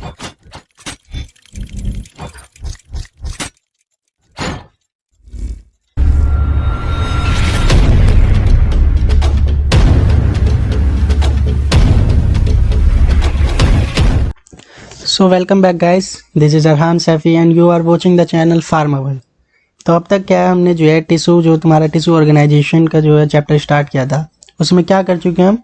So welcome back guys, this is Arham Saifi and you are watching the channel pharma world. तो अब तक क्या है, हमने जो है टिश्यू, जो तुम्हारा टिश्यू ऑर्गेनाइजेशन का जो है चैप्टर स्टार्ट किया था, उसमें क्या कर चुके हैं हम,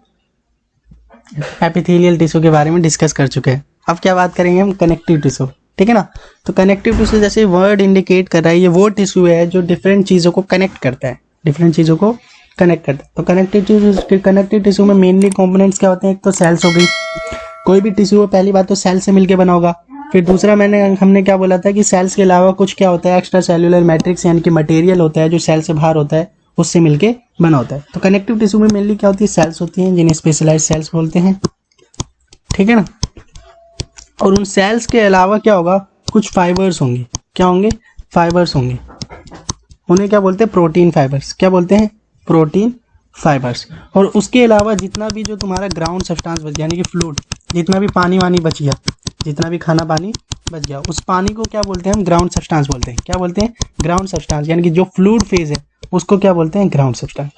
एपिथेलियल टिश्यू के बारे में डिस्कस कर चुके हैं। अब क्या बात करेंगे हम, कनेक्टिव टिश्यू, ठीक है ना। तो कनेक्टिव टिश्यू जैसे वर्ड इंडिकेट कर रहा है, ये वो टिश्यू है जो डिफरेंट चीज़ों को कनेक्ट करता है, डिफरेंट चीज़ों को कनेक्ट करता है। तो कनेक्टिव टिश्यू में मेनली कॉम्पोनेंट्स क्या होते हैं, एक तो सेल्स हो गई, कोई भी टिश्यू हो पहली बात तो सेल से मिलके बना होगा। फिर दूसरा हमने क्या बोला था कि सेल्स के अलावा कुछ क्या होता है, एक्स्ट्रा सेल्यूलर मैट्रिक्स यानी कि मटेरियल होता है जो सेल से बाहर होता है, उससे मिलके बना होता है। तो कनेक्टिव टिश्यू में मेनली क्या होती है, सेल्स होती हैं जिन्हें स्पेशलाइज्ड सेल्स बोलते हैं, ठीक है ना। और उन सेल्स के अलावा क्या होगा, कुछ फाइबर्स होंगे, क्या होंगे, फाइबर्स होंगे, उन्हें क्या बोलते हैं, प्रोटीन फाइबर्स। क्या बोलते हैं, प्रोटीन फाइबर्स। और उसके अलावा जितना भी जो तुम्हारा ग्राउंड सब्सटेंस बच गया यानी कि फ्लूइड, जितना भी पानी वानी बच गया, जितना भी खाना पानी बच गया, उस पानी को क्या बोलते हैं हम, ग्राउंड सब्सटेंस बोलते हैं। क्या बोलते हैं, ग्राउंड सब्सटेंस, यानी कि जो फ्लूइड फेज है उसको क्या बोलते हैं, ग्राउंड सब्सटेंस।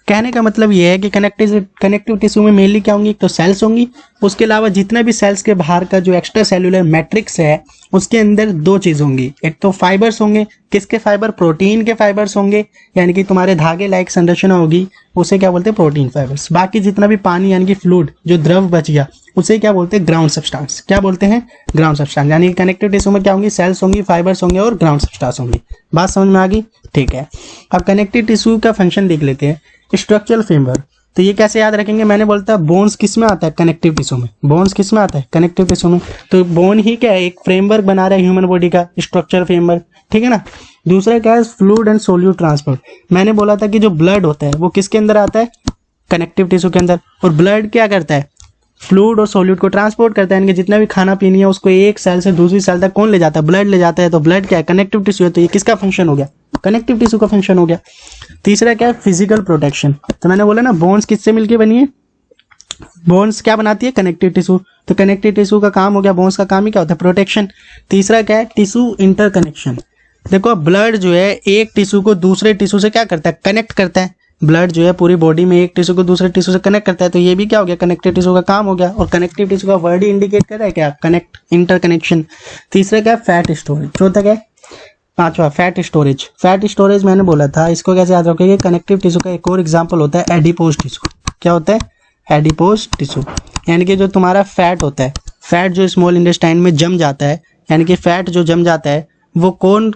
कहने का मतलब ये है कि कनेक्टिव टिश्यू में मेनली क्या होंगी, एक तो सेल्स होंगी, उसके अलावा जितना भी सेल्स के बाहर का जो एक्स्ट्रा सेल्यूलर मैट्रिक्स है उसके अंदर दो चीज़ होंगी, एक तो फाइबर्स होंगे, किसके फाइबर, प्रोटीन के फाइबर्स होंगे, यानी कि तुम्हारे धागे लाइक संरचना होगी, उसे क्या बोलते हैं, प्रोटीन फाइबर्स। बाकी जितना भी पानी यानी कि फ्लूइड जो द्रव बच गया उसे क्या बोलते हैं, ग्राउंड सब्सटेंस। क्या बोलते हैं, ग्राउंड सब्सटेंस। यानी कि कनेक्टिव टिश्यू में क्या होंगी, सेल्स होंगी, फाइबर्स होंगे और ग्राउंड सब्सटेंस होंगी। बात समझ में आ गई, ठीक है। अब कनेक्टिव टिश्यू का फंक्शन देख लेते हैं, स्ट्रक्चरल फ्रेमवर्क। तो ये कैसे याद रखेंगे, मैंने बोलता है बोन्स किस में आता है, कनेक्टिव टिश्यू में। बोन्स किस में आता है, कनेक्टिव टिश्यू में। तो बोन ही क्या है, एक फ्रेमवर्क बना रहा है ह्यूमन बॉडी का, स्ट्रक्चरल फ्रेमवर्क, ठीक है ना। दूसरा क्या है, फ्लूइड एंड सोल्यूट ट्रांसपोर्ट। मैंने बोला था कि जो ब्लड होता है वो किसके अंदर आता है, कनेक्टिव टिश्यू के अंदर। और ब्लड क्या करता है, फ्लूइड और सोल्यूट को ट्रांसपोर्ट करता है, यानी कि जितना भी खाना पीनी है उसको एक सेल से दूसरी सेल तक कौन ले जाता है, ब्लड ले जाता है। तो ब्लड क्या है, कनेक्टिव टिश्यू है, तो ये किसका फंक्शन हो गया, कनेक्टिव टिश्यू का फंक्शन हो गया। तीसरा क्या है, फिजिकल प्रोटेक्शन। तो मैंने बोला ना, बोन्स किससे मिलके बनी है, बोन्स क्या बनाती है, कनेक्टिव टिश्यू। तो कनेक्टिव टिश्यू का काम हो गया, बोन्स का काम ही क्या होता है, प्रोटेक्शन। तीसरा क्या है, टिश्यू इंटरकनेक्शन। देखो ब्लड जो है एक टिश्यू को दूसरे टिश्यू से क्या करता है, कनेक्ट करता है। ब्लड जो है पूरी बॉडी में एक टिश्यू को दूसरे टिश्यू से कनेक्ट करता है, तो ये भी क्या हो गया, कनेक्टिव टिश्यू का काम हो गया। और कनेक्टिव टिश्यू का वर्ड ही इंडिकेट कर रहा है क्या, कनेक्ट, इंटरकनेक्शन। तीसरा क्या है, फैट स्टोरेज। चौथा क्या है, पांचवा फैट स्टोरेज। फैट स्टोरेज मैंने बोला था, इसको कैसे याद रखोगे, कनेक्टिव टिश्यू का एक और एग्जांपल होता है एडिपोज टिश्यू। क्या होता है, एडिपोज टिश्यू, यानी कि जो तुम्हारा फैट होता है, फैट जो स्मॉल इंटेस्टाइन में जम जाता है, यानी कि फैट जो जम जाता है वो कौन,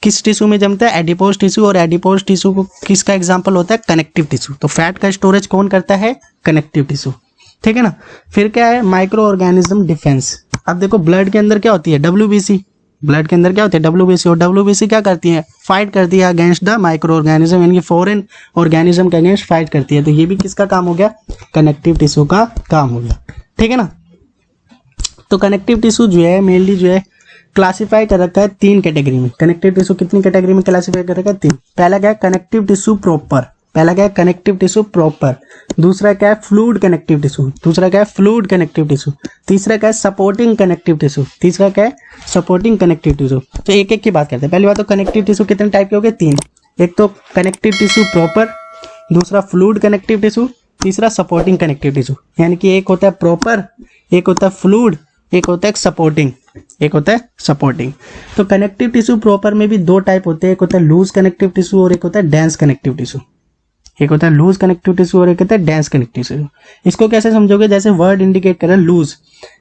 किस टिश्यू में जमता है, एडिपोज टिश्यू। और एडिपोज टिश्यू को किसका एग्जांपल होता है, कनेक्टिव टिश्यू। तो फैट का स्टोरेज कौन करता है, कनेक्टिव टिश्यू, ठीक है ना। फिर क्या है, माइक्रो ऑर्गेनिज्म डिफेंस। अब देखो ब्लड के अंदर क्या होती है, WBC। ब्लड के अंदर क्या होती है, WBC। और WBC क्या करती है, फाइट करती है अगेंस्ट द माइक्रो ऑर्गेनिज्म, यानी कि फॉरेन ऑर्गेनिज्म के अगेंस्ट फाइट करती है। तो ये भी किसका काम हो गया, कनेक्टिव टिश्यू का काम हो गया, ठीक है ना। तो कनेक्टिव टिश्यू जो है मेनली जो है क्लासिफाई कर रखा है तीन कैटेगरी में। कनेक्टिव टिश्यू कितनी कैटेगरी में क्लासिफाई कर रखा है, तीन। पहला क्या है, कनेक्टिव टिश्यू प्रॉपर। पहला क्या है, कनेक्टिव टिश्यू प्रॉपर। दूसरा क्या है, फ्लूइड कनेक्टिव टिश्यू। दूसरा क्या है, फ्लूइड कनेक्टिव टिश्यू। तीसरा क्या है, सपोर्टिंग कनेक्टिव टिश्यू। तीसरा क्या है, सपोर्टिंग कनेक्टिव टिश्यू। तो एक एक की बात करते हैं। पहली बात तो कनेक्टिव टिश्यू कितने टाइप के हो गए, तीन। एक तो कनेक्टिव टिश्यू प्रॉपर, दूसरा फ्लूइड कनेक्टिव टिश्यू, तीसरा सपोर्टिंग कनेक्टिव टिश्यू। यानी कि एक होता है प्रॉपर, एक होता है फ्लूइड, एक होता है सपोर्टिंग, एक होता है सपोर्टिंग। तो कनेक्टिव टिश्यू प्रॉपर में भी दो टाइप होते हैं, एक होता है लूज कनेक्टिव टिश्यू और एक होता है डेंस कनेक्टिव टिश्यू। एक होता है लूज कनेक्टिव टिश्यू और एक होता है डेंस कनेक्टिव टिश्यू। इसको कैसे समझोगे, जैसे वर्ड इंडिकेट कर रहा है लूज,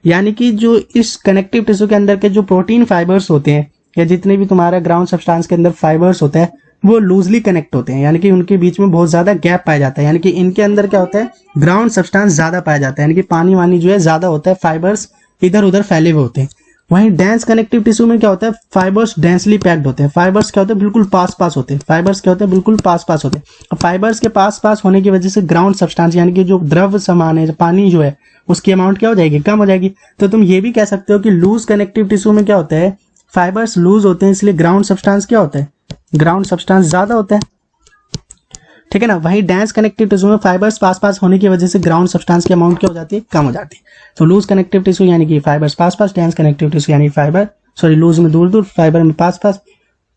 यानी कि जो इस कनेक्टिव टिश्यू के अंदर के जो प्रोटीन फाइबर्स होते हैं या जितने भी तुम्हारा ग्राउंड सब्सटेंस के अंदर फाइबर्स होते हैं वो लूजली कनेक्ट होते हैं, यानी कि उनके बीच में बहुत ज्यादा गैप पाया जाता है। यानी कि इनके अंदर क्या होता है, ग्राउंड सब्सटेंस ज्यादा पाया जाता है, यानी कि पानी वानी जो है ज्यादा होता है, फाइबर्स इधर उधर फैले हुए होते हैं। वहीं डेंस कनेक्टिव टिश्यू में क्या होता है, फाइबर्स डेंसली पैक्ड होते हैं। फाइबर्स क्या होते हैं, बिल्कुल पास पास होते हैं। फाइबर्स क्या होते हैं, बिल्कुल पास पास होते हैं। फाइबर्स के पास पास होने की वजह से ग्राउंड सब्सटेंस यानी कि जो द्रव समान है, पानी जो है उसकी अमाउंट क्या हो जाएगी, कम हो जाएगी। तो तुम ये भी कह सकते हो कि लूज कनेक्टिव टिश्यू में क्या होता है, फाइबर्स लूज होते हैं, इसलिए ग्राउंड सब्सटेंस क्या होता है, ग्राउंड सब्सटेंस ज्यादा होता है। ठीक है ना। वहीं डेंस कनेक्टिव टिश्यू में फाइबर्स पास पास होने की वजह से ग्राउंड सब्सटेंस की अमाउंट क्या हो जाती है, कम हो जाती है। तो लूज कनेक्टिव टिश्यू यानी कि फाइबर्स पास पास, डेंस कनेक्टिव टिश्यू यानी फाइबर लूज में दूर दूर, फाइबर में पास पास,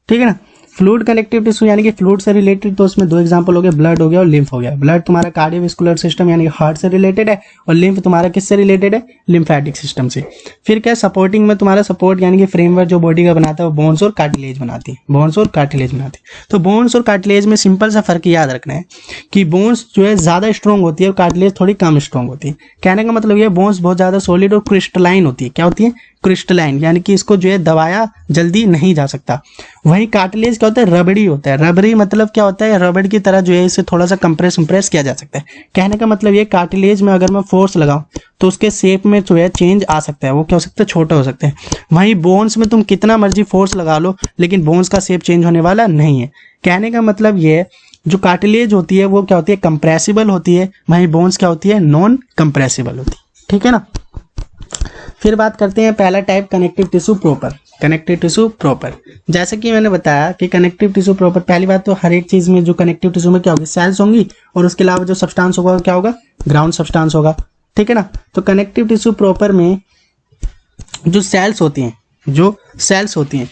ठीक है ना। फ्लूइड कनेक्टिव टिश्यू यानी कि फ्लूइड से रिलेटेड, तो उसमें दो एग्जांपल हो गए, ब्लड हो गया और लिम्फ हो गया। ब्लड तुम्हारा कार्डियोवैस्कुलर सिस्टम यानी हार्ट से रिलेटेड है, और लिम्फ तुम्हारा किससे रिलेटेड है, लिम्फेटिक सिस्टम से। फिर क्या सपोर्टिंग में तुम्हारा सपोर्ट यानी कि फ्रेमवर्क जो बॉडी का बनाता है वो बोन्स और कार्टिलेज बनाती है, बोन्स और कार्टिलेज बनाती है। तो बोन्स और कार्टिलेज में सिंपल सा फर्क याद रखना है कि बोन्स जो है ज्यादा स्ट्रॉन्ग होती है और कार्टिलेज थोड़ी कम स्ट्रॉन्ग होती है। कहने का मतलब ये बोन्स बहुत ज्यादा सॉलिड और क्रिस्टलाइन होती है। क्या होती है, क्रिस्टलाइन, यानी कि इसको जो है दबाया जल्दी नहीं जा सकता। वहीं कार्टिलेज क्या होता है, रबड़ी होता है। रबड़ी मतलब क्या होता है, रबड़ की तरह जो है इसे थोड़ा सा कंप्रेस किया जा सकता है। कहने का मतलब ये कार्टिलेज में अगर मैं फोर्स लगाऊं तो उसके शेप में जो है चेंज आ सकता है, वो क्या हो सकता है, छोटा हो सकता है। वहीं बोन्स में तुम कितना मर्जी फोर्स लगा लो लेकिन बोन्स का शेप चेंज होने वाला नहीं है। कहने का मतलब ये है जो कार्टिलेज होती है वो क्या होती है, कंप्रेसिबल होती है, वहीं बोन्स क्या होती है, नॉन कंप्रेसिबल होती है। ठीक है ना। फिर बात करते हैं पहला type, connective tissue proper. Connective tissue proper, जैसे कि मैंने बताया कि कनेक्टिव टिश्यू प्रॉपर, पहली बात तो हर एक चीज में जो कनेक्टिव टिश्यू में क्या होगी, सेल्स होंगी, और उसके अलावा जो सब्सटेंस होगा क्या होगा, ग्राउंड सब्सटेंस होगा। ठीक है ना। तो कनेक्टिव टिश्यू प्रॉपर में जो सेल्स होती हैं,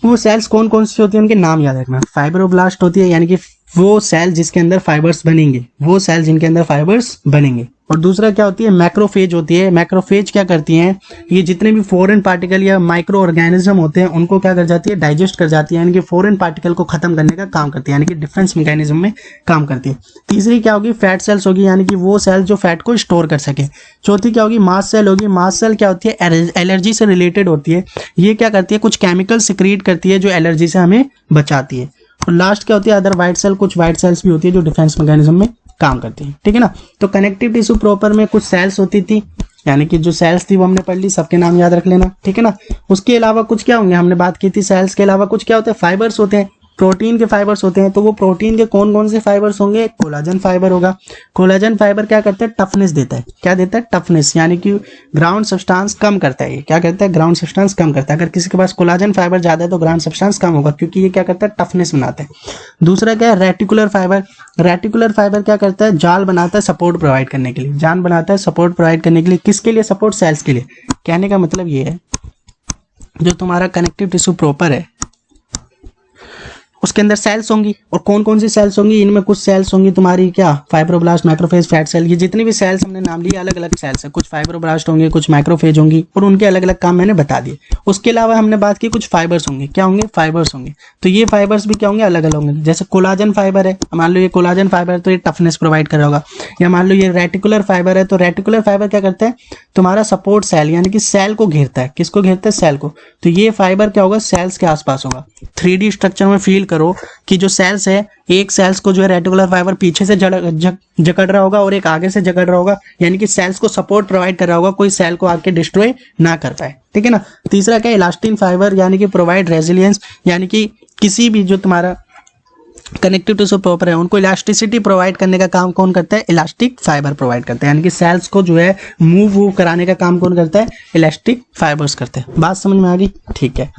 वो सेल्स कौन कौन सी होती है, उनके नाम याद रखना। फाइब्रोब्लास्ट होती है, यानी कि वो सेल जिसके अंदर फाइबर्स बनेंगे, वो सेल जिनके अंदर फाइबर्स बनेंगे। और दूसरा क्या होती है, मैक्रोफेज होती है। मैक्रोफेज क्या करती हैं, ये जितने भी फॉरेन पार्टिकल या माइक्रो ऑर्गेनिज्म होते हैं उनको क्या कर जाती है, डाइजेस्ट कर जाती है, यानी कि फॉरेन पार्टिकल को खत्म करने का काम करती है, यानी कि डिफेंस मैकेनिज्म में काम करती है। तीसरी क्या होगी, फैट सेल्स होगी, यानी कि वो सेल जो फैट को स्टोर कर सके। चौथी क्या होगी, मास सेल होगी। मास सेल क्या होती है, एलर्जी से रिलेटेड होती है। ये क्या करती है, कुछ केमिकल सिक्रीट करती है जो एलर्जी से हमें बचाती है। और लास्ट क्या होती है, अदर वाइट सेल, कुछ वाइट सेल्स भी होती है जो डिफेंस मैकेनिज्म में काम करती है। ठीक है ना। तो कनेक्टिव टिश्यू प्रॉपर में कुछ सेल्स होती थी, यानी कि जो सेल्स थी वो हमने पढ़ ली, सबके नाम याद रख लेना। ठीक है ना। उसके अलावा कुछ क्या होंगे, हमने बात की थी सेल्स के अलावा कुछ क्या होते हैं, फाइबर्स होते हैं, प्रोटीन के फाइबर्स होते हैं। तो वो प्रोटीन के कौन कौन से फाइबर्स होंगे, कोलाजन फाइबर होगा। कोलाजन फाइबर क्या करता है, टफनेस देता है। क्या देता है, टफनेस, यानी कि ग्राउंड सब्सटेंस कम करता है। ये क्या करता है, ग्राउंड सब्सटेंस कम करता है। अगर किसी के पास कोलाजन फाइबर ज्यादा है तो ग्राउंड सब्सटेंस कम होगा, क्योंकि ये क्या करता है, टफनेस बनाता है। दूसरा क्या है, रेटिकुलर फाइबर। रेटिकुलर फाइबर क्या करता है, जाल बनाता है सपोर्ट प्रोवाइड करने के लिए। जाल बनाता है सपोर्ट प्रोवाइड करने के लिए, किसके लिए, सपोर्ट सेल्स के लिए। कहने का मतलब ये है जो तुम्हारा कनेक्टिव टिश्यू प्रॉपर है उसके अंदर सेल्स होंगी, और कौन कौन सी सेल्स होंगी, इनमें कुछ सेल्स होंगी तुम्हारी क्या, फाइब्रोब्लास्ट, मैक्रोफेज, फैट सेल। ये जितने भी सेल्स हमने नाम लिए अलग अलग सेल्स है, कुछ फाइब्रोब्लास्ट होंगे, कुछ मैक्रोफेज होंगी, और उनके अलग अलग काम मैंने बता दिए। उसके अलावा हमने बात की कुछ फाइबर्स होंगे। क्या होंगे, फाइबर्स होंगे। तो ये फाइबर्स भी क्या होंगे, अलग अलग होंगे। जैसे कोलाजन फाइबर है, मान लो ये कोलाजन फाइबर है तो ये टफनेस प्रोवाइड कर रहा होगा। या मान लो ये रेटिकुलर फाइबर है, तो रेटिकुलर फाइबर क्या करता है, तुम्हारा सपोर्ट सेल, यानी कि सेल को घेरता है। किसको घेरता है, सेल को। तो ये फाइबर क्या होगा, सेल्स के आसपास होगा। 3D स्ट्रक्चर में फील करो कि जो सेल्स है, एक सेल्स को जो है रेटिकुलर फाइबर पीछे से जकड़ रहा होगा और एक आगे से जकड़ रहा होगा, यानी कि सेल्स को सपोर्ट प्रोवाइड कर रहा होगा, कोई सेल को आके डिस्ट्रॉय ना कर पाए। ठीक है ना। तीसरा क्या है, इलास्टिन फाइबर, यानी कि प्रोवाइड रेजिलियंस, यानी कि किसी भी जो तुम्हारा कनेक्टिव टिश्यू प्रॉपर है उनको इलास्टिसिटी प्रोवाइड करने का काम कौन करता है, इलास्टिक फाइबर प्रोवाइड करते हैं। यानी कि सेल्स को जो है मूव कराने का काम कौन करता है, इलास्टिक फाइबर्स करते हैं। बात समझ में आ गई, ठीक है।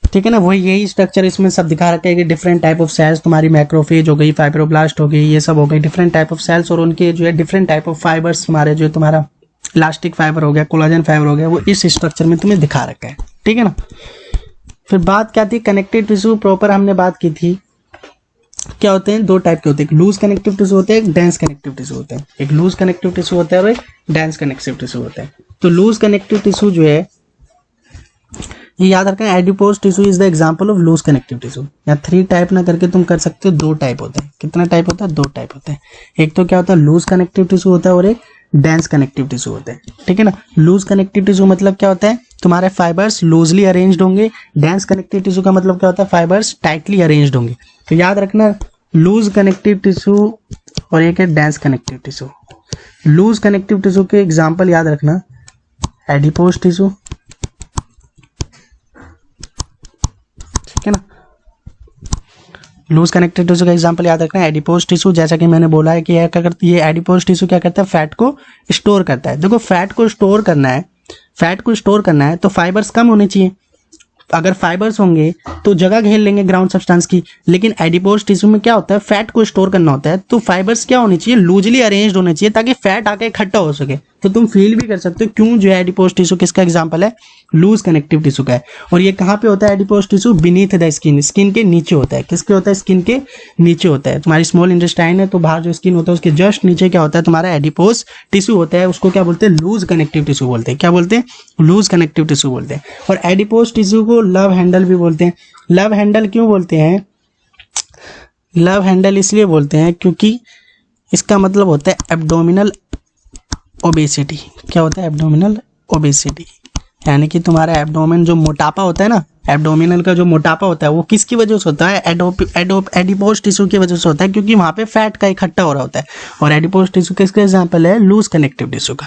ठीक है ना। वही यही स्ट्रक्चर इसमें सब दिखा रखे हैं कि डिफरेंट टाइप ऑफ सेल्स, तुम्हारी मैक्रोफेज हो गई, फाइब्रोब्लास्ट हो गई, ये सब हो गई डिफरेंट टाइप ऑफ सेल्स, और उनके जो है डिफरेंट टाइप ऑफ फाइबर्स, हमारे जो तुम्हारा इलास्टिक फाइबर हो गया, कोलाजन फाइबर हो गया, वो इस स्ट्रक्चर में तुम्हें दिखा रखा है। ठीक है ना। फिर बात क्या थी, कनेक्टिव टिश्यू प्रॉपर हमने बात की थी, क्या होते हैं, दो टाइप के होते हैं, एक लूज कनेक्टिव टिश्यू होते हैं, एक डेंस कनेक्टिव टिश्यू होता है। एक लूज कनेक्टिव टिश्यू होता है और एक डेंस कनेक्टिव टिश्यू होता है। तो लूज कनेक्टिव टिश्यू जो है ये याद रखना, adipose tissue is the example of loose connective tissue. या 3 टाइप ना करके तुम कर सकते हो, 2 टाइप होते हैं। कितना टाइप होता है, 2 टाइप होते हैं। एक तो क्या होता है, लूज कनेक्टिव टिश्यू होता है, और एक डेंस कनेक्टिव टिश्यू होता है। ठीक है ना। लूज कनेक्टिव टिश्यू मतलब क्या होता है, तुम्हारे फाइबर्स लूजली अरेंज्ड होंगे। डेंस कनेक्टिव टिश्यू का मतलब क्या होता है, फाइबर्स टाइटली अरेंज्ड होंगे। तो याद रखना, लूज कनेक्टिव टिश्यू और एक है dense connective tissue. Loose connective tissue के एग्जांपल याद रखना, एडिपोज टिश्यू, ठीक है ना। लूज कनेक्टिव टिश्यू का एग्जांपल याद रखना है एडिपोज टिश्यू। जैसा कि मैंने बोला है कि यह क्या करती है, एडिपोज टिश्यू क्या करता है, फैट को स्टोर करता है। देखो फैट को स्टोर करना है, फैट को स्टोर करना है तो फाइबर्स कम होने चाहिए। अगर फाइबर्स होंगे तो जगह घेर लेंगे ग्राउंड सब्सटेंस की, लेकिन एडिपोज टिश्यू में क्या होता है, फैट को स्टोर करना होता है, तो फाइबर्स क्या होने चाहिए, लूजली अरेंज्ड होने चाहिए ताकि फैट आके इकट्ठा हो सके। तो तुम फील भी कर सकते हो क्यों जो है एडिपोज टिश्यू किसका एग्जांपल है, लूज कनेक्टिव टिश्यू का है। और ये कहाँ पे होता है adipose tissue, beneath the skin, skin के नीचे होता है। किसके होता है, स्किन के नीचे होता है। तुम्हारी स्मॉल इंटेस्टाइन है तो बाहर जो स्किन होता है उसके जस्ट नीचे क्या होता है, तुम्हारा एडिपोज टिश्यू होता है। उसको क्या बोलते हैं, लूज कनेक्टिव टिश्यू बोलते हैं। क्या बोलते हैं, लूज कनेक्टिव टिश्यू बोलते हैं। और एडिपोज टिश्यू को लव हैंडल भी बोलते हैं। लव हैंडल क्यों बोलते हैं, लव हैंडल इसलिए बोलते हैं क्योंकि इसका मतलब होता है एब्डोमिनल ओबेसिटी। क्या होता है, एब्डोमिनल ओबेसिटी, यानी कि तुम्हारा एब्डोमेन जो मोटापा होता है ना, एब्डोमिनल का जो मोटापा होता है वो किसकी वजह से होता है, एडिपोज टिश्यू की वजह से होता है, क्योंकि वहाँ पे फैट का इकट्ठा हो रहा होता है। और एडिपोज टिश्यू किसका एग्जांपल है, लूज कनेक्टिव टिश्यू का।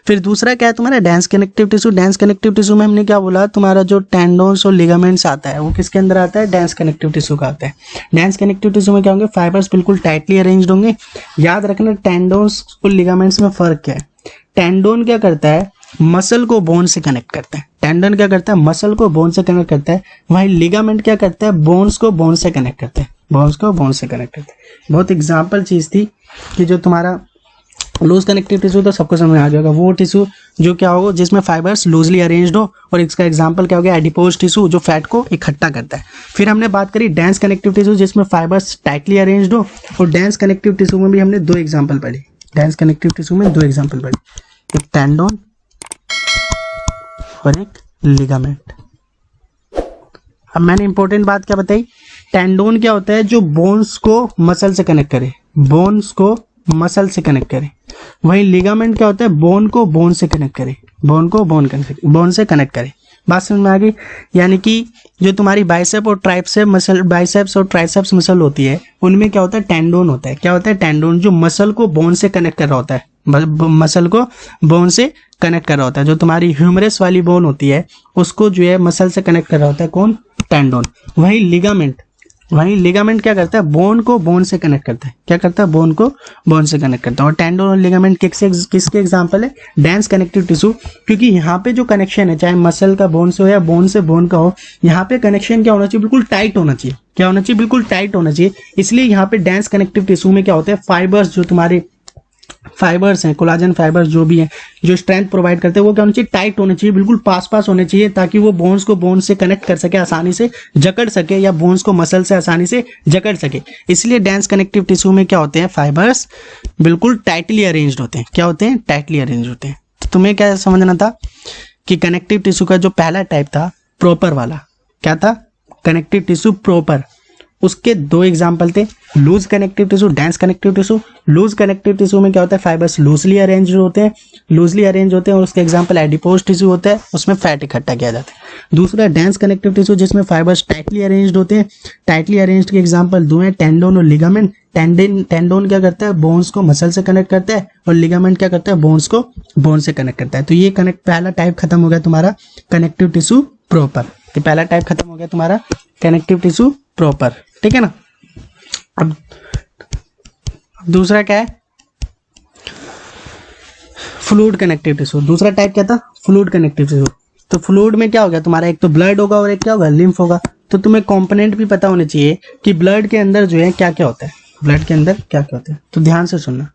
फिर दूसरा क्या है तुम्हारा, dense connective tissue. Dense connective tissue में हमने क्या बोला, तुम्हारा जो टेंडोन्स और लिगामेंट्स आता है वो किसके अंदर आता है, डेंस कनेक्टिव टिश्यू का आता है। डेंस कनेक्टिव टिश्यू में क्या होंगे, फाइबर्स बिल्कुल टाइटली अरेंज्ड होंगे। याद रखना टेंडोन्स और लिगामेंट्स में फर्क क्या है। टेंडोन क्या करता है, मसल को बोन से कनेक्ट करता है। टेंडन क्या करता है, मसल को बोन से कनेक्ट करता है। वहीं लिगामेंट क्या करता है, बोन्स को बोन से कनेक्ट करता है। बोन्स को बोन से कनेक्ट करता है। बहुत एग्जाम्पल चीज थी कि जो तुम्हारा लूज कनेक्टिव टिश्यू तो सबको समझ में आ जाएगा, वो टिश्यू जो क्या होगा जिसमें फाइबर्स लूजली अरेंज्ड हो। और इसका एग्जांपल क्या हो गया, एडिपोज टिश्यू जो फैट को इकट्ठा करता है। फिर हमने बात करी डेंस कनेक्टिव टिश्यू जिसमें फाइबर्स टाइटली अरेंज्ड हो। और डेंस कनेक्टिव टिश्यू में भी हमने दो एग्जाम्पल पढ़े। डेंस कनेक्टिव टिश्यू में दो एग्जाम्पल पढ़े, एक टेंडोन और एक लिगामेंट। अब मैंने इंपॉर्टेंट बात क्या बताई, टेंडोन क्या होता है, जो बोन्स को मसल से कनेक्ट करे, बोन्स को मसल से कनेक्ट करे। वहीं लिगामेंट क्या होता है, बोन को बोन से कनेक्ट करे, बोन को बोन से कनेक्ट करे। बात समझ में आ गई। यानी कि जो तुम्हारी बाइसेप और ट्राइसेप मसल, बाइसेप्स और ट्राइसेप्स मसल होती है उनमें क्या होता है, टेंडोन होता है। क्या होता है, टेंडोन, जो मसल को बोन से कनेक्ट कर रहा होता है, मसल को बोन से कनेक्ट कर रहा होता है। जो तुम्हारी ह्यूमरस वाली बोन होती है उसको जो है मसल से कनेक्ट कर रहा होता है, कौन, टेंडोन। वहीं लिगामेंट क्या करता है, बोन को बोन से कनेक्ट करता है। क्या करता है, बोन को बोन से कनेक्ट करता है। और टेंडोन और लिगामेंट किसके एग्जांपल है, डेंस कनेक्टिव टिश्यू। क्योंकि यहाँ पे जो कनेक्शन है, चाहे मसल का बोन से हो या बोन से बोन का हो, यहाँ पे कनेक्शन क्या होना चाहिए, बिल्कुल टाइट होना चाहिए। क्या होना चाहिए, बिल्कुल टाइट होना चाहिए। इसलिए यहाँ पे डेंस कनेक्टिव टिश्यू में क्या होता है, फाइबर्स, जो तुम्हारे फाइबर्स हैं, कोलाजन फाइबर्स जो भी हैं, जो स्ट्रेंथ प्रोवाइड करते हैं, वो क्या होना चाहिए, टाइट होने चाहिए, बिल्कुल पास होने चाहिए, ताकि वो बोन्स को बोन से कनेक्ट कर सके, आसानी से जकड़ सके, या बोन्स को मसल से आसानी से जकड़ सके। इसलिए डेंस कनेक्टिव टिश्यू में क्या होते हैं, फाइबर्स बिल्कुल टाइटली अरेंज्ड होते हैं। क्या होते हैं, टाइटली अरेंज होते हैं। तो तुम्हें क्या समझना था कि कनेक्टिव टिश्यू का जो पहला टाइप था, प्रॉपर वाला, क्या था, कनेक्टिव टिश्यू प्रॉपर, उसके दो एग्जाम्पल थे, loose connective tissue, dense connective tissue. Loose connective tissue में क्या होता है, फाइबर्स लूजली अरेंज होते हैं, और उसके एग्जाम्पल एडिपोज टिश्यू होता है, उसमें फैट इकट्ठा किया जाता है। दूसरा डेंस कनेक्टिव टिश्यू जिसमें फाइबर्स टाइटली अरेंज्ड होते हैं। टाइटली अरेंज्ड के एग्जाम्पल दो हैं, टेंडोन और लिगामेंट। टेंडोन क्या करता है, बोन्स को मसल से कनेक्ट करता है, और लिगामेंट क्या करता है, बोन्स को बोन से कनेक्ट करता है। तो ये पहला टाइप खत्म हो गया तुम्हारा कनेक्टिव टिश्यू प्रॉपर। ये पहला टाइप खत्म हो गया तुम्हारा कनेक्टिव टिश्यू प्रॉपर, ठीक है ना। अब दूसरा क्या है, फ्लूइड कनेक्टिव टिश्यू। दूसरा टाइप क्या था, फ्लूइड कनेक्टिव टिश्यू। तो फ्लूइड में क्या होगा, तुम्हारा एक तो ब्लड होगा और एक क्या होगा, लिम्फ होगा। तो तुम्हें कंपोनेंट भी पता होने चाहिए कि ब्लड के अंदर जो है क्या क्या होता है, ब्लड के अंदर क्या क्या होता है। तो ध्यान से सुनना,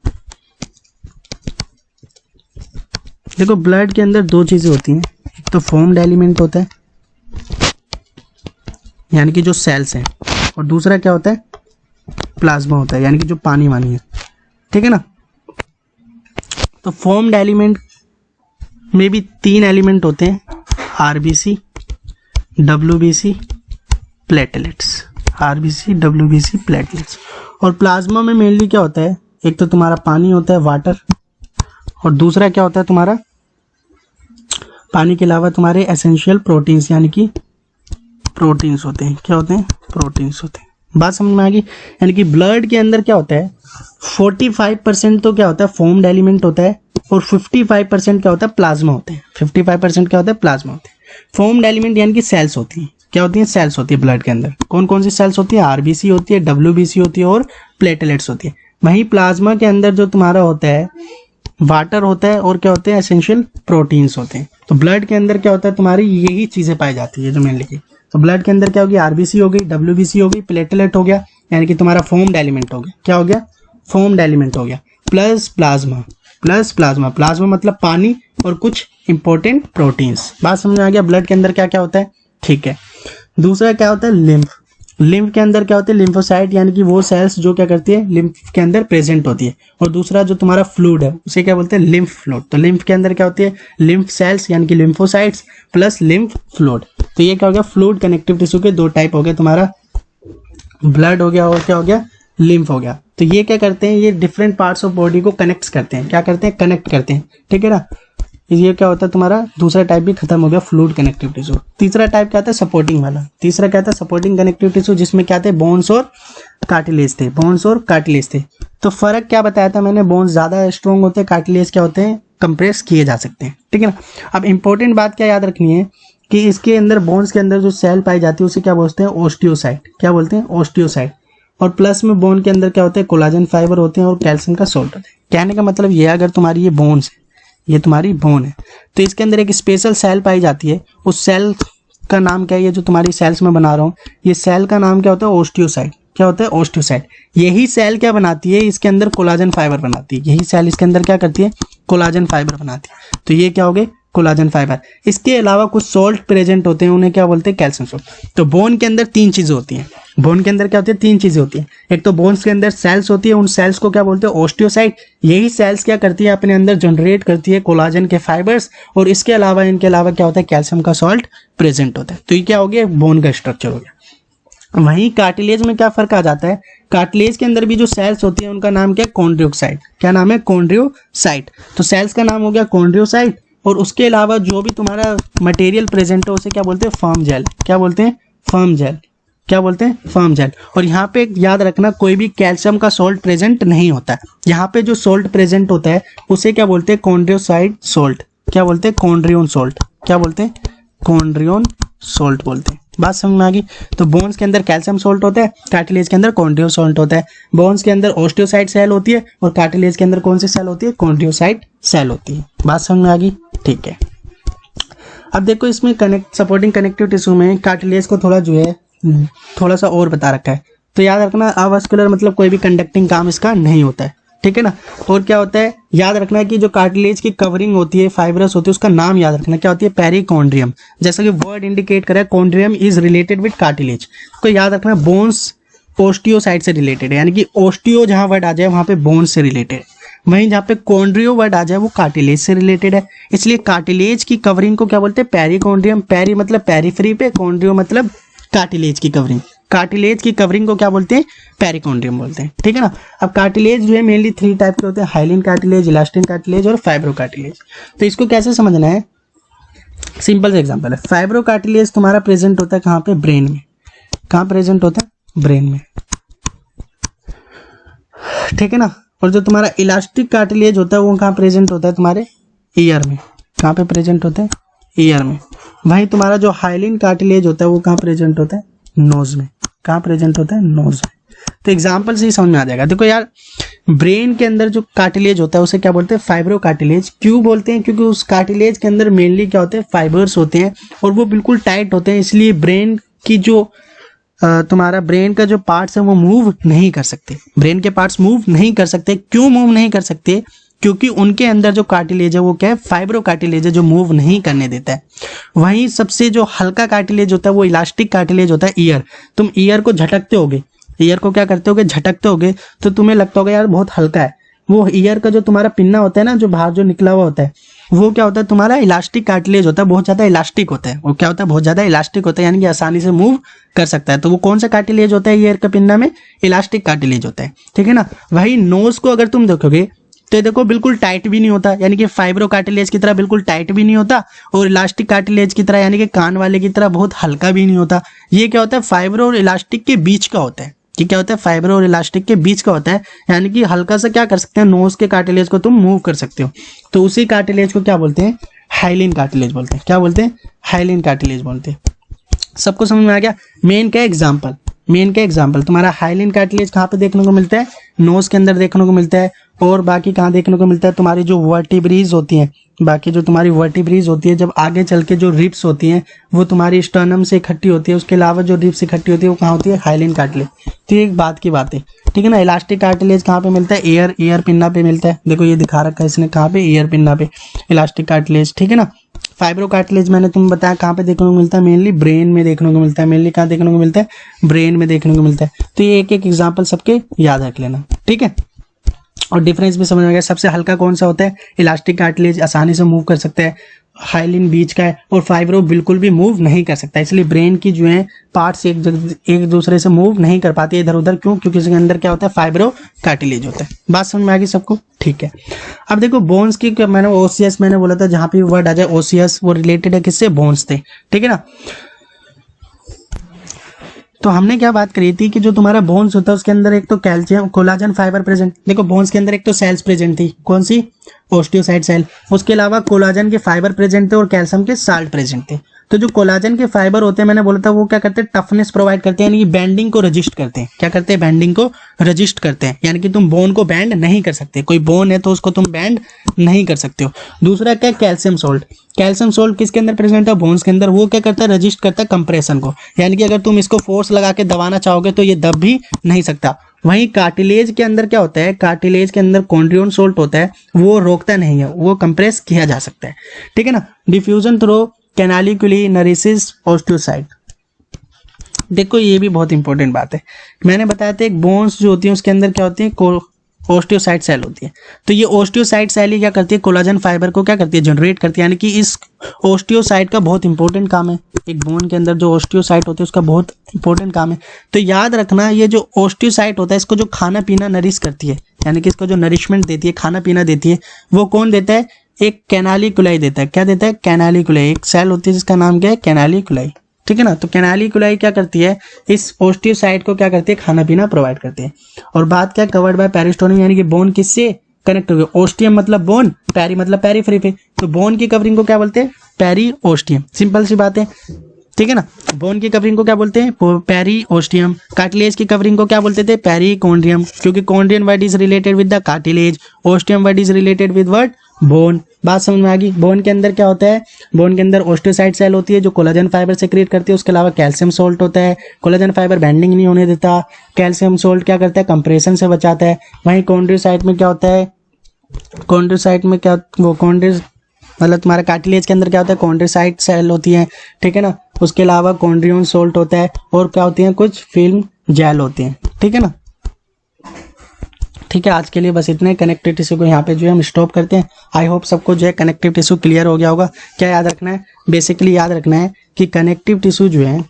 देखो ब्लड के अंदर दो चीजें होती हैं, एक तो फॉर्म्ड एलिमेंट होता है, यानी कि जो सेल्स हैं, और दूसरा क्या होता है, प्लाज्मा होता है, यानी कि जो पानी वानी है, ठीक है ना। तो फॉर्म्ड एलिमेंट में भी तीन एलिमेंट होते हैं, RBC, WBC, platelets. RBC, WBC, platelets. और प्लाज्मा में मेनली क्या होता है, एक तो तुम्हारा पानी होता है, वाटर, और दूसरा क्या होता है तुम्हारा, पानी के अलावा तुम्हारे एसेंशियल प्रोटीन्स, यानी कि प्रोटीन्स होते हैं। क्या होते हैं, प्रोटीन्स होते हैं। बात समझ में आ गई। यानी कि ब्लड के अंदर क्या होता है, 45% तो क्या होता है, फॉर्म्ड एलिमेंट होता है, और 55% क्या होता है, प्लाज्मा होते हैं। 55% क्या होता है, प्लाज्मा होते हैं। फॉर्म्ड एलिमेंट यानी कि सेल्स होती हैं। क्या होती हैं, सेल्स होती है ब्लड के अंदर। कौन कौन सी सेल्स होती है, आरबीसी होती है, डब्ल्यूबीसी होती है, और प्लेटलेट्स होती है। वहीं प्लाज्मा के अंदर जो तुम्हारा होता है, वाटर होता है और क्या होते हैं, एसेंशियल प्रोटीन्स होते हैं। तो ब्लड के अंदर क्या होता है, तुम्हारी यही चीजें पाई जाती है जो मैंने लिखी। तो ब्लड के अंदर क्या होगी, आरबीसी हो गई, डब्ल्यूबीसी हो गई, प्लेटलेट हो गया, यानी कि तुम्हारा फोम्ड एलिमेंट हो गया। क्या हो गया, फोम्ड एलिमेंट हो गया, plus plasma, plus plasma, plasma मतलब पानी और कुछ इंपॉर्टेंट प्रोटीन्स। बात समझ में आ गया, ब्लड के अंदर क्या क्या होता है, ठीक है। दूसरा क्या होता है, लिम्फ। लिम्फ के अंदर क्या होते हैं, लिम्फोसाइट, यानी कि वो सेल्स जो क्या करती है, लिम्फ के अंदर प्रेजेंट होती है। और दूसरा जो तुम्हारा फ्लूइड है उसे क्या बोलते हैं, लिम्फ फ्लूइड। तो लिम्फ के अंदर क्या होती है, लिम्फ सेल्स यानी कि लिम्फोसाइट्स प्लस लिम्फ फ्लूइड। तो ये क्या हो गया, फ्लूइड कनेक्टिव टिश्यू के दो टाइप हो गए, तुम्हारा ब्लड हो गया और क्या हो गया, लिम्फ हो गया। तो ये क्या करते हैं, ये डिफरेंट पार्ट्स ऑफ बॉडी को कनेक्ट करते हैं। क्या करते हैं, कनेक्ट करते हैं, ठीक है ना। ये क्या होता है तुम्हारा, दूसरा टाइप भी खत्म हो गया, फ्लूइड कनेक्टिव टिश्यू। तीसरा टाइप क्या आता है, सपोर्टिंग वाला। तीसरा क्या था, सपोर्टिंग कनेक्टिव टिश्यू, जिसमें क्या थे, बोन्स और कार्टिलेज थे, बोन्स और कार्टिलेज थे। तो फर्क क्या बताया था मैंने, बोन्स ज्यादा स्ट्रॉन्ग होते हैं, कार्टिलेज क्या होते हैं, कंप्रेस किए जा सकते हैं, ठीक है ना। अब इंपॉर्टेंट बात क्या याद रखनी है कि इसके अंदर, बोन्स के अंदर जो सेल पाई जाती है उसे क्या बोलते हैं, ओस्टियोसाइट। क्या बोलते हैं, ओस्टियोसाइट। और प्लस में बोन के अंदर क्या होते हैं, कोलाजन फाइबर होते हैं और कैल्शियम का सोल्ट होता है। कहने का मतलब ये, अगर तुम्हारी ये बोन्स है, ये तुम्हारी बोन है, तो इसके अंदर एक स्पेशल सेल पाई जाती है। उस सेल का नाम क्या है, ये जो तुम्हारी सेल्स में बना रहा हूँ, ये सेल का नाम क्या होता है, ओस्टियोसाइट। क्या होता है, ओस्टियोसाइट। यही सेल क्या बनाती है, इसके अंदर कोलाजन फाइबर बनाती है। यही सेल इसके अंदर क्या करती है, कोलाजन फाइबर बनाती है। तो ये क्या हो गए, कोलाजन फाइबर। इसके अलावा कुछ सोल्ट प्रेजेंट होते हैं, उन्हें क्या बोलते हैं, कैल्शियम सोल्ट। तो बोन के अंदर तीन चीजें होती हैं। बोन के अंदर क्या होती है, तीन चीजें होती हैं। एक तो बोन्स के अंदर सेल्स होती है, उन सेल्स को क्या बोलते हैं, ओस्टियोसाइट। यही सेल्स क्या करती है, अपने अंदर जनरेट करती है कोलाजन के फाइबर्स। और इसके अलावा, इनके अलावा क्या होता है, कैल्शियम का सॉल्ट प्रेजेंट होता है। तो ये क्या हो गया, बोन का स्ट्रक्चर हो गया। वहीं कार्टिलेज में क्या फर्क आ जाता है, कार्टिलेज के अंदर भी जो सेल्स होती है उनका नाम क्या है, कॉन्ड्रियोसाइट। क्या नाम है, कॉन्ड्रियोसाइट। तो सेल्स का नाम हो गया कॉन्ड्रियोसाइट। और उसके अलावा जो भी तुम्हारा मटेरियल प्रेजेंट है उसे क्या बोलते हैं, फर्म जेल। क्या बोलते हैं, फर्म जेल। क्या बोलते हैं, फर्म जेल। और यहाँ पे याद रखना, कोई भी कैल्शियम का सोल्ट प्रेजेंट नहीं होता है। यहाँ पे जो सोल्ट प्रेजेंट होता है उसे क्या बोलते हैं, कॉन्ड्रियोसाइट सोल्ट। क्या बोलते हैं, कॉन्ड्रियोन सोल्ट। क्या बोलते हैं, कॉन्ड्रियोन सोल्ट बोलते हैं। बात समझ में आ गई। तो बोन्स के अंदर कैल्शियम सोल्ट होता है, कार्टिलेज के अंदर कॉन्ड्रियो सोल्ट होता है। बोन्स के अंदर ओस्टियोसाइट सेल होती है और कार्टिलेज के अंदर कौन सी सेल होती है, कॉन्ड्रियोसाइट सेल होती है। बात समझ में आ गई, ठीक है। अब देखो, इसमें सपोर्टिंग कनेक्टिव टिश्यू में कार्टिलेज को थोड़ा जो है, थोड़ा सा और बता रखा है। तो याद रखना, अवास्कुलर मतलब कोई भी कंडक्टिंग काम इसका नहीं होता है, ठीक है ना। और क्या होता है, याद रखना है कि जो कार्टिलेज की कवरिंग होती है, फाइब्रस होती है, उसका नाम याद रखना, क्या होती है, पेरिकॉन्ड्रियम। जैसा कि वर्ड इंडिकेट करे, कॉन्ड्रियम इज रिलेटेड विद कार्टिलेज। तो याद रखना, बोन्स ओस्टियोसाइट से रिलेटेड है, यानी कि ओस्टियो जहां वर्ड आ जाए वहां पे बोन्स से रिलेटेड है। वहीं जहाँ पे कॉन्ड्रियो वर्ड आ जाए वो कार्टिलेज से रिलेटेड है। इसलिए कार्टिलेज की कवरिंग को क्या बोलते हैं, पेरिकॉन्ड्रियम। पेरी मतलब पेरिफेरी पे, कॉन्ड्रियो मतलब कार्टिलेज की कवरिंग। कार्टिलेज की कवरिंग को क्या बोलते हैं, पेरिकॉन्ड्रियम बोलते हैं, ठीक है ना। अब कार्टिलेज जो है मेनली थ्री टाइप के होते हैं, हाइलिन कार्टिलेज, इलास्टिन कार्टिलेज और फाइब्रो कार्टिलेज। तो इसको कैसे समझना है, सिंपल सा एग्जांपल है। फाइब्रो कार्टिलेज तुम्हारा प्रेजेंट होता है कहाँ पे, ब्रेन में। कहाँ प्रेजेंट होता है, ब्रेन में, ठीक है ना। और जो तुम्हारा इलास्टिक कार्टिलेज होता है वो कहाँ प्रेजेंट होता है, तुम्हारे ईयर में। कहाँ पे प्रेजेंट होता है, ईयर में। वहीं तुम्हारा जो हाइलिन कार्टिलेज होता है वो कहाँ प्रेजेंट होता है, नोज में। कहाँ प्रेजेंट होता है, नोज में। तो एग्जाम्पल से ही समझ में आ जाएगा। देखो यार, ब्रेन के अंदर जो कार्टिलेज होता है उसे क्या बोलते हैं, फाइब्रो कार्टिलेज। क्यों बोलते हैं, क्योंकि उस कार्टिलेज के अंदर मेनली क्या होते हैं, फाइबर्स होते हैं और वो बिल्कुल टाइट होते हैं। इसलिए ब्रेन की जो तुम्हारा ब्रेन का जो पार्ट्स है वो मूव नहीं कर सकते। ब्रेन के पार्ट्स मूव नहीं कर सकते। क्यों मूव नहीं कर सकते, क्योंकि उनके अंदर जो कार्टिलेज है वो क्या है, फाइब्रो कार्टिलेज है, जो मूव नहीं करने देता है। वहीं सबसे जो हल्का कार्टिलेज होता है वो इलास्टिक कार्टिलेज होता है, ईयर। तुम ईयर को झटकते होगे, ईयर को क्या करते होगे, झटकते होगे, तो तुम्हें लगता होगा यार बहुत हल्का है। वो ईयर का जो तुम्हारा पिन्ना होता है ना, जो बाहर जो निकला हुआ होता है, वो क्या होता है, तुम्हारा इलास्टिक कार्टिलेज होता है, बहुत ज्यादा इलास्टिक होता है। वो क्या होता है, बहुत ज्यादा इलास्टिक होता है, यानी कि आसानी से मूव कर सकता है। तो वो कौन सा कार्टिलेज होता है ईयर का पिन्ना में, इलास्टिक कार्टिलेज होता है, ठीक है ना। वही नोज को अगर तुम देखोगे तो देखो बिल्कुल टाइट भी नहीं होता, यानी कि फाइब्रो कार्टिलेज की तरह बिल्कुल टाइट भी नहीं होता, और इलास्टिक कार्टिलेज की तरह यानी कि कान वाले की तरह बहुत हल्का भी नहीं होता। ये क्या होता है, फाइब्रो और इलास्टिक के बीच का होता है। ये क्या होता है, फाइब्रो और इलास्टिक के बीच का होता है, यानी कि हल्का सा क्या कर सकते हैं, नोज के कार्टिलेज को तुम मूव कर सकते हो। तो उसी कार्टिलेज को क्या बोलते हैं, हाइलिन कार्टिलेज बोलते हैं। क्या बोलते हैं, हाइलिन कार्टिलेज बोलते हैं। सबको समझ में आ गया। मेन क्या है, एग्जाम्पल। मेन का एग्जाम्पल तुम्हारा हाइलिन कार्टिलेज कहाँ पे देखने को मिलता है, नोज के अंदर देखने को मिलता है। और बाकी कहाँ देखने को मिलता है, तुम्हारी जो वर्टिब्रीज होती हैं, बाकी जो तुम्हारी वर्टिब्रीज होती है जब आगे चल के जो रिब्स होती हैं वो तुम्हारी स्टर्नम से इकट्ठी होती है, उसके अलावा जो रिब्स इकट्ठी होती है वो कहाँ होती है, हाइलिन कार्टिलेज। तो ये एक बात की बात है, ठीक है ना। इलास्टिक कार्टिलेज कहाँ पे मिलता है, ईयर पिन्ना पे मिलता है। देखो ये दिखा रखा है इसने, कहाँ पे, ईयर पिन्ना पे इलास्टिक कार्टिलेज, ठीक है ना। फाइब्रो कार्टिलेज मैंने तुम्हें बताया कहाँ पे देखने को मिलता है, मेनली ब्रेन में देखने को मिलता है। मेनली कहाँ देखने को मिलता है, ब्रेन में देखने को मिलता है। तो ये एक एक एग्जाम्पल सबके याद रख लेना, ठीक है। और डिफरेंस भी समझ में गया, सबसे हल्का कौन सा होता है, इलास्टिक कार्टिलेज आसानी से मूव कर सकता है, हाइलिन बीच का है, और फाइब्रो बिल्कुल भी मूव नहीं कर सकता। इसलिए ब्रेन की जो है पार्ट्स एक दूसरे से मूव नहीं कर पाती इधर उधर, क्यों, क्योंकि इसके अंदर क्या होता है, फाइब्रो कार्टिलेज होता है। बात समझ में आ गई सबको, ठीक है। अब देखो बोन्स की, मैंने ओसियस मैंने बोला था, जहां पे वर्ड आ जाए ओसियस वो रिलेटेड है किससे, बोन्स थे, ठीक है ना। तो हमने क्या बात करी थी कि जो तुम्हारा बोन्स होता है उसके अंदर एक तो कैल्शियम कोलाजन फाइबर प्रेजेंट। देखो बोन्स के अंदर एक तो सेल्स प्रेजेंट थी, कौन सी, ओस्टियोसाइट सेल। उसके अलावा कोलाजन के फाइबर प्रेजेंट थे और कैल्शियम के साल्ट प्रेजेंट थे। तो जो कोलाजन के फाइबर होते हैं, मैंने बोला था वो क्या करते हैं, टफनेस प्रोवाइड करते हैं, यानी कि बैंडिंग को रजिस्ट करते हैं। क्या करते हैं, बैंडिंग को रजिस्ट करते हैं, यानी कि तुम बोन को बैंड नहीं कर सकते। कोई बोन है तो उसको तुम बैंड नहीं कर सकते हो। दूसरा क्या, कैल्शियम सोल्ट। कैल्शियम सोल्ट किसके अंदर प्रेजेंट है, बोन्स के अंदर। वो क्या करता है, रजिस्ट करता है कंप्रेशन को, यानी कि अगर तुम इसको फोर्स लगा के दबाना चाहोगे तो ये दब भी नहीं सकता। वहीं कार्टिलेज के अंदर क्या होता है, कार्टिलेज के अंदर कॉन्ड्रियोन सोल्ट होता है, वो रोकता नहीं है, वो कंप्रेस किया जा सकता है, ठीक है ना। Diffusion through canaliculi nourishes osteocyte. देखो ये भी बहुत इंपॉर्टेंट बात है, मैंने बताया था एक बोन्स जो होती है उसके अंदर क्या होती है, ओस्टियोसाइट सेल होती है। तो ये ओस्टियोसाइट सेल ही क्या करती है, कोलाजन फाइबर को क्या करती है, जनरेट करती है। यानी कि इस ओस्टियोसाइट का बहुत इंपॉर्टेंट काम है, एक बोन के अंदर जो ओस्टियोसाइट होती है उसका बहुत इंपॉर्टेंट काम है। तो याद रखना, ये जो ओस्टियोसाइट होता है इसको जो खाना पीना नरिश करती है, यानी कि इसको जो नरिशमेंट देती है, खाना पीना देती है, वो कौन देता है, एक कैनालिकुलाई देता है। क्या देता है, कैनालिकुलाई। एक सेल होती है जिसका नाम क्या है, कैनालिकुलाई, ठीक है ना। तो कैनालिकुलाई क्या करती है, इस ओस्टियोसाइट को क्या करती है, खाना पीना प्रोवाइड करती है। और बात क्या, कवर्ड बाय पेरिस्टोनियम, यानी कि बोन किससे कनेक्ट हो गया, ओस्टियम मतलब बोन, पेरी मतलब पेरीफ्री पे। तो बोन की कवरिंग को क्या बोलते हैं, पेरी ओस्टियम। सिंपल सी बात है, ठीक है ना। बोन की कवरिंग को क्या बोलते हैं, पेरी ओस्टियम। कार्टिलेज की कवरिंग को क्या बोलते थे, पेरीकोन्ड्रियम, क्योंकि chondrion word is related with the cartilage, osteum word is related with word bone. बात समझ में आ गई। बोन के अंदर क्या होता है, बोन के अंदर ओस्टियोसाइट सेल होती है जो कोलाजन फाइबर से क्रिएट करती है। उसके अलावा कैल्शियम सोल्ट होता है, कोलाजन फाइबर बैंडिंग नहीं होने देता। कैल्शियम सोल्ट क्या करता है, कंप्रेशन से बचाता है। वहीं कॉन्ड्रियोसाइट में क्या होता है, कॉन्ड्रियोसाइट में क्या, वो कॉन्ड्रियोस मतलब तुम्हारा कार्टिलेज के अंदर क्या होता है, कॉन्ड्रियोसाइट सेल होती है, ठीक है ना। उसके अलावा कॉन्ड्रियोन सोल्ट होता है, और क्या होती है, कुछ फिल्म जेल होती हैं, ठीक है ना। ठीक है, आज के लिए बस इतने। कनेक्टिव टिश्यू को यहाँ पे जो है हम स्टॉप करते हैं। आई होप सबको जो है कनेक्टिव टिश्यू क्लियर हो गया होगा। क्या याद रखना है, बेसिकली याद रखना है कि कनेक्टिव टिश्यू जो है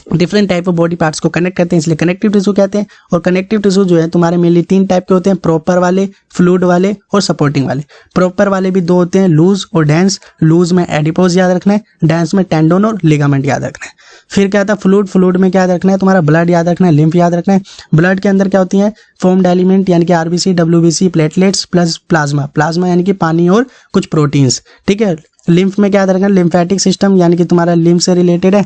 different type of body parts को कनेक्ट करते हैं, इसलिए कनेक्टिव टिश्यू कहते हैं। और कनेक्टिव टिश्यू जो है तुम्हारे मेनली 3 टाइप के होते हैं, प्रॉपर वाले, फ्लूइड वाले और सपोर्टिंग वाले। प्रॉपर वाले भी 2 होते हैं, लूज और डेंस। लूज में एडिपोज याद रखना है, डेंस में टेंडोन और लिगामेंट याद रखना है। फिर क्या था फ्लूइड, फ्लूइड में क्या याद रखना है, तुम्हारा ब्लड याद रखना है, लिम्फ याद रखना है। ब्लड के अंदर क्या होती है, फॉर्म्ड एलिमेंट यानी कि RBC, WBC, platelets plus plasma. Plasma यानी कि पानी और कुछ प्रोटीन्स, ठीक है। लिम्फ में क्या याद रखना है, लिम्फेटिक सिस्टम यानी कि तुम्हारा लिम्फ से रिलेटेड है।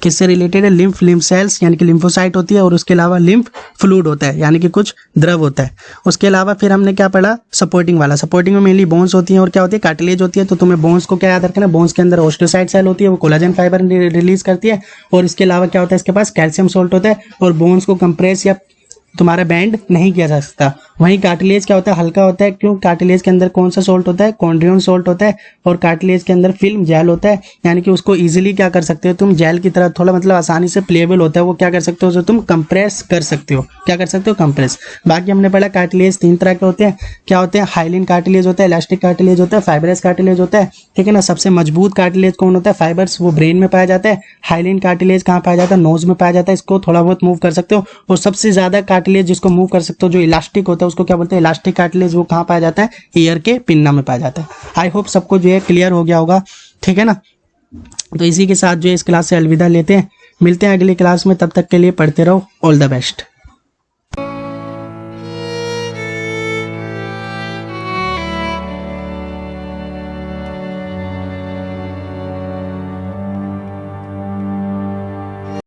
किससे रिलेटेड है, लिम्फ सेल्स यानी कि लिम्फोसाइट होती है। और उसके अलावा लिम्फ फ्लूइड होता है यानी कि कुछ द्रव होता है। उसके अलावा फिर हमने क्या पढ़ा, सपोर्टिंग वाला। सपोर्टिंग में मेनली बोन्स होती हैं और क्या होती है, कार्टिलेज होती है। तो तुम्हें बोन्स को क्या याद रखना है, बोन्स के अंदर ओस्टियोसाइट सेल होती है, वो कोलाजन फाइबर रिलीज करती है। और इसके अलावा क्या होता है, इसके पास कैल्शियम सोल्ट होता है। और बोन्स को कंप्रेस या तुम्हारा बैंड नहीं किया जा सकता। वहीं कार्टिलेज क्या होता है, हल्का होता है। क्यों, कार्टिलेज के अंदर कौन सा सोल्ट होता है, कॉन्ड्रियोन सोल्ट होता है। और कार्टिलेज के अंदर फिल्म जेल होता है, यानी कि उसको इजीली क्या कर सकते हो तुम, जेल की तरह थोड़ा मतलब आसानी से प्लेबल होता है। वो क्या कर सकते हो, जो तुम कंप्रेस कर सकते हो। क्या कर सकते हो, कंप्रेस। बाकी हमने पढ़ा कार्टिलेज 3 तरह के होते हैं। क्या होते हैं, हाइलिन कार्टिलेज होता है, इलास्टिक कार्टिलेज होता है, फाइब्रस कार्टिलेज होता है, ठीक है ना। सबसे मजबूत कार्टिलेज कौन होता है, फाइबर्स, वो ब्रेन में पाया जाता है। हाइलिन कार्टिलेज कहाँ पाया जाता है, नोज में पाया जाता है। इसको थोड़ा बहुत मूव कर सकते हो। और सबसे ज्यादा कार्टिलेज जिसको मूव कर सकते हो, जो इलास्टिक होता है, उसको क्या बोलते हैं, इलास्टिक कार्टिलेज। वो कहाँ पाया जाता है, ईयर के पिन्ना में पाया जाता है। आई होप सबको जो है क्लियर हो गया होगा, ठीक है ना। तो इसी के साथ जो है इस क्लास से अलविदा लेते हैं, मिलते हैं अगली क्लास में। तब तक के लिए पढ़ते रहो, ऑल द बेस्ट।